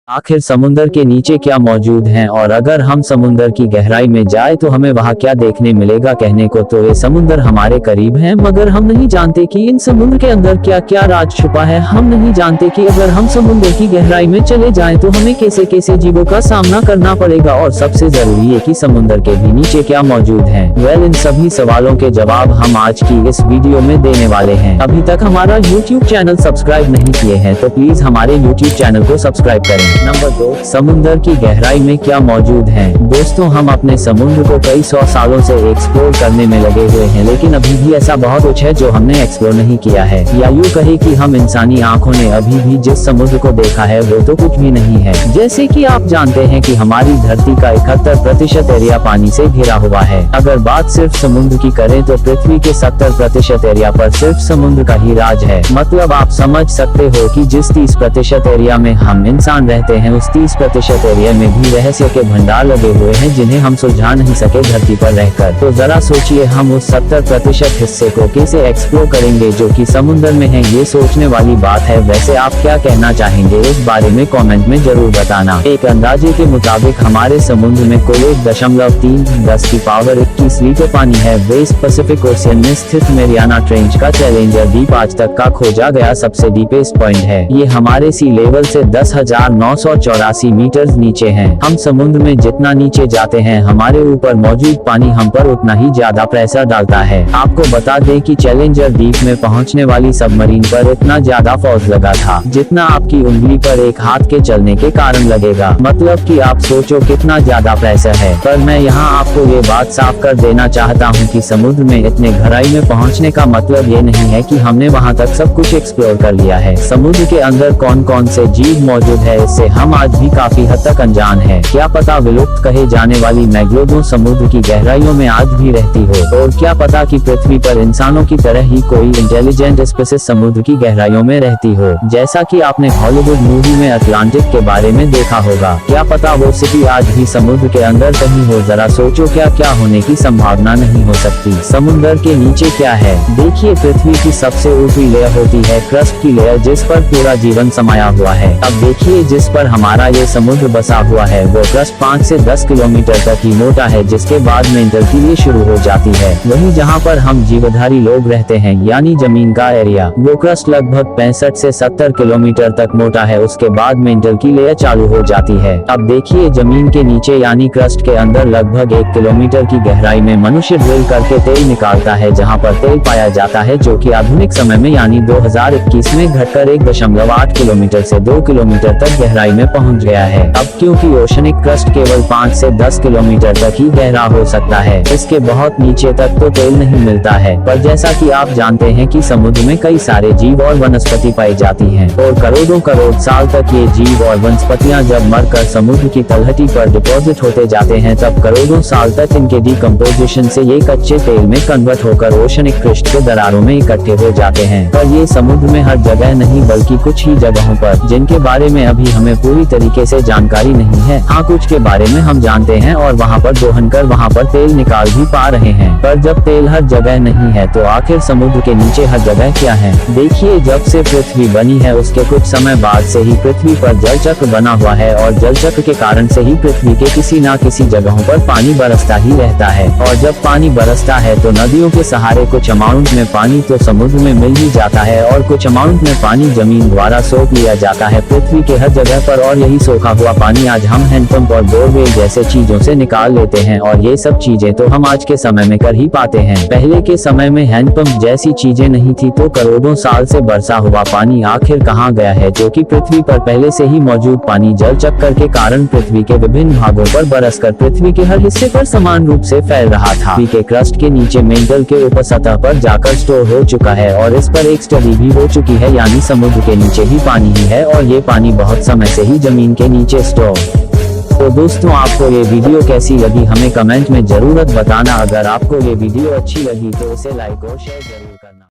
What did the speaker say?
आखिर समुंदर के नीचे क्या मौजूद है और अगर हम समुंदर की गहराई में जाए तो हमें वहां क्या देखने मिलेगा। कहने को तो ये समुंदर हमारे करीब है, मगर हम नहीं जानते कि इन समुद्र के अंदर क्या क्या राज छुपा है। हम नहीं जानते कि अगर हम समुंदर की गहराई में चले जाएं तो हमें कैसे कैसे जीवों का सामना करना पड़ेगा, और सबसे जरूरी है कि समुंदर के भी नीचे क्या मौजूद है। इन सभी सवालों के जवाब हम आज की इस वीडियो में देने वाले हैं। अभी तक हमारा YouTube चैनल सब्सक्राइब नहीं किए हैं तो प्लीज हमारे YouTube चैनल को सब्सक्राइब करें। नंबर 2, समुंदर की गहराई में क्या मौजूद है। दोस्तों, हम अपने समुद्र को कई 100 सालों से एक्सप्लोर करने में लगे हुए हैं, लेकिन अभी भी ऐसा बहुत कुछ है जो हमने एक्सप्लोर नहीं किया है, या यूँ कहे कि हम इंसानी आंखों ने अभी भी जिस समुद्र को देखा है वो तो कुछ भी नहीं है। जैसे कि आप जानते हैं कि हमारी धरती का 71% एरिया पानी से घिरा हुआ है। अगर बात सिर्फ समुद्र की करें तो पृथ्वी के 70% एरिया पर सिर्फ समुद्र का ही राज है। मतलब आप समझ सकते हो कि जिस 30% एरिया में हम इंसान रहते हैं उस 30% एरिया में भी रहस्य के भंडार लगे हुए हैं जिन्हें हम सुलझा नहीं सके धरती पर रहकर। तो जरा सोचिए हम उस 70% हिस्से को कैसे एक्सप्लोर करेंगे जो कि समुद्र में है। ये सोचने वाली बात है। वैसे आप क्या कहना चाहेंगे इस बारे में कमेंट में जरूर बताना। एक अंदाजे के मुताबिक हमारे समुद्र में कुल 1.3×10⁻21 लीटर पानी है। वेस्ट पैसिफिक ओशियन में स्थित मैरियाना ट्रेंच का चैलेंजर डीप आज तक का खोजा गया सबसे डीपेस्ट पॉइंट है। ये हमारे सी लेवल से 10,984 मीटर नीचे है। हम समुद्र में जितना नीचे जाते हैं हमारे ऊपर मौजूद पानी हम पर उतना ही ज्यादा प्रेशर डालता है। आपको बता दें कि चैलेंजर डीप में पहुंचने वाली सबमरीन पर इतना ज्यादा फोर्स लगा था जितना आपकी उंगली पर एक हाथ के चलने के कारण लगेगा। मतलब कि आप सोचो कितना ज्यादा प्रेशर है। पर मैं यहाँ आपको ये बात साफ कर देना चाहता हूँ कि समुद्र में इतने गहराई में पहुँचने का मतलब ये नहीं है कि हमने वहाँ तक सब कुछ एक्सप्लोर कर लिया है। समुद्र के अंदर कौन कौन से जीव मौजूद है इससे हम आज भी काफी हद तक अनजान है। क्या पता विलुप्त कहे जाने वाली मैग्लोडोन समुद्र की गहराइयों में आज भी रहती हो, और क्या पता कि पृथ्वी पर इंसानों की तरह ही कोई इंटेलिजेंट स्पीशीज समुद्र की गहराइयों में रहती हो। जैसा कि आपने हॉलीवुड मूवी में अटलांटिक के बारे में देखा होगा। क्या पता वो सिटी आज भी समुद्र के अंदर कहीं हो। जरा सोचो क्या क्या होने की संभावना नहीं हो सकती। समुद्र के नीचे क्या है। देखिए, पृथ्वी की सबसे ऊपरी लेयर होती है क्रस्ट की लेयर, जिस पर पूरा जीवन समाया हुआ है। अब देखिए, जिस पर हमारा ये समुद्र बसा हुआ है वो क्रस्ट 5 से 10 किलोमीटर तक ही मोटा है, जिसके बाद मेंटल की लिए शुरू हो जाती है। वहीं जहां पर हम जीवधारी लोग रहते हैं यानी जमीन का एरिया, वो क्रस्ट लगभग 65 से 70 किलोमीटर तक मोटा है। उसके बाद मेंटल की लेयर चालू हो जाती है। अब देखिए, जमीन के नीचे यानी क्रस्ट के अंदर लगभग 1 किलोमीटर की गहराई में मनुष्य ड्रिल करके तेल निकालता है, जहाँ पर तेल पाया जाता है, जो कि आधुनिक समय में यानी 2021 में घटकर 1.8 किलोमीटर से 2 किलोमीटर तक गहराई में पहुंच गया है। अब क्योंकि ओशनिक क्रस्ट केवल 5 से 10 किलोमीटर तक ही गहरा हो सकता है, इसके बहुत नीचे तक तो तेल नहीं मिलता है। पर जैसा कि आप जानते हैं कि समुद्र में कई सारे जीव और वनस्पति पाई जाती हैं, और करोड़ों करोड़ साल तक ये जीव और वनस्पतियां जब मरकर समुद्र की तलहटी पर डिपॉजिट होते जाते हैं, तब करोड़ों साल तक इनके डिकम्पोजिशन से ये कच्चे तेल में कन्वर्ट होकर ओशनिक क्रस्ट के दरारों में इकट्ठे हो जाते हैं। पर ये समुद्र में हर जगह नहीं बल्कि कुछ ही जगहों पर, जिनके बारे में अभी हमें पूरी तरीके से जानकारी नहीं है। हाँ, कुछ के बारे में हम जानते हैं और वहाँ पर दोहन कर वहाँ पर तेल निकाल भी पा रहे हैं। पर जब तेल हर जगह नहीं है तो आखिर समुद्र के नीचे हर जगह क्या है। देखिए, जब से पृथ्वी बनी है उसके कुछ समय बाद से ही पृथ्वी पर जल चक्र बना हुआ है, और जल चक्र के कारण से ही पृथ्वी के किसी न किसी जगहों पर पानी बरसता ही रहता है। और जब पानी बरसता है तो नदियों के सहारे कुछ अमाउंट में पानी तो समुद्र में मिल ही जाता है, और कुछ अमाउंट में पानी जमीन द्वारा सोख लिया जाता है पृथ्वी के हर जगह पर। और यही सोखा हुआ पानी आज हम हैंडपंप और बोरवेल जैसे चीजों से निकाल लेते हैं, और ये सब चीजें तो हम आज के समय में कर ही पाते हैं। पहले के समय में हैंडपंप जैसी चीजें नहीं थी, तो करोड़ों साल से बरसा हुआ पानी आखिर कहाँ गया है, जो कि पृथ्वी पर पहले से ही मौजूद पानी जल चक्कर के कारण पृथ्वी के विभिन्न भागों पर बरसकर पृथ्वी के हर हिस्से पर समान रूप से फैल रहा था। के क्रस्ट के नीचे मेंटल के ऊपर सतह पर जाकर स्टोर हो चुका है, और इस पर एक स्टडी भी हो चुकी है, यानी समुद्र के नीचे भी पानी ही है, और ये पानी बहुत समय से ही जमीन के नीचे स्टोर। तो दोस्तों, आपको ये वीडियो कैसी लगी हमें कमेंट में जरूर बताना। अगर आपको ये वीडियो अच्छी लगी तो इसे लाइक और शेयर जरूर करना।